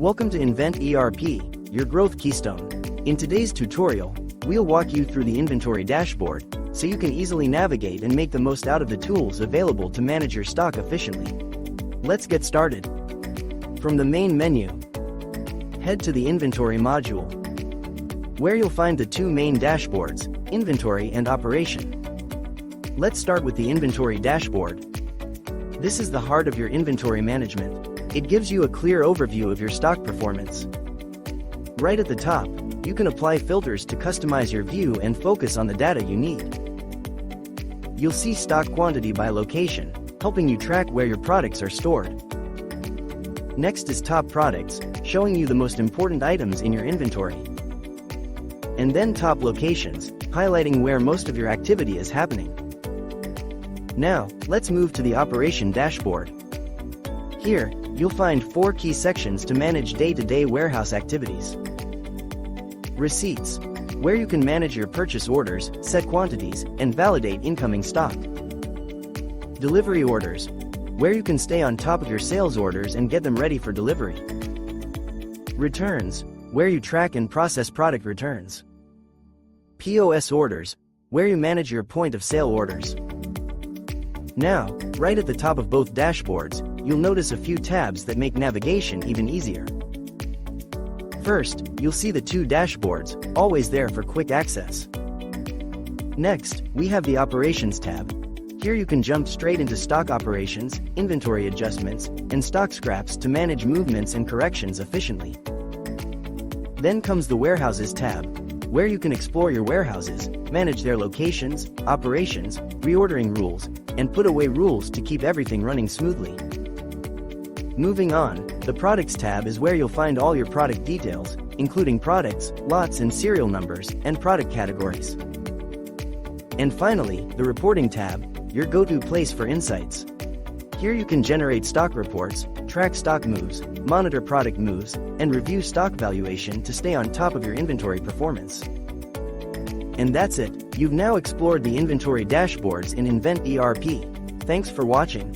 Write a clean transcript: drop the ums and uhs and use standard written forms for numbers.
Welcome to Invent ERP, your growth keystone. In today's tutorial, we'll walk you through the inventory dashboard, so you can easily navigate and make the most out of the tools available to manage your stock efficiently. Let's get started. From the main menu, head to the Inventory module, where you'll find the two main dashboards, Inventory and Operation. Let's start with the Inventory dashboard. This is the heart of your inventory management. It gives you a clear overview of your stock performance. Right at the top, you can apply filters to customize your view and focus on the data you need. You'll see stock quantity by location, helping you track where your products are stored. Next is Top Products, showing you the most important items in your inventory. And then Top Locations, highlighting where most of your activity is happening. Now, let's move to the Operation dashboard. Here, you'll find 4 key sections to manage day-to-day warehouse activities. Receipts, where you can manage your purchase orders, set quantities, and validate incoming stock. Delivery orders, where you can stay on top of your sales orders and get them ready for delivery. Returns, where you track and process product returns. POS orders, where you manage your point-of-sale orders. Now, right at the top of both dashboards, you'll notice a few tabs that make navigation even easier. First, you'll see the 2 dashboards, always there for quick access. Next, we have the Operations tab. Here you can jump straight into stock operations, inventory adjustments, and stock scraps to manage movements and corrections efficiently. Then comes the Warehouses tab, where you can explore your warehouses, manage their locations, operations, reordering rules, and put away rules to keep everything running smoothly. Moving on, the Products tab is where you'll find all your product details, including products, lots and serial numbers, and product categories. And finally, the Reporting tab, your go-to place for insights. Here you can generate stock reports, track stock moves, monitor product moves, and review stock valuation to stay on top of your inventory performance. And that's it, you've now explored the inventory dashboards in Invent ERP. Thanks for watching.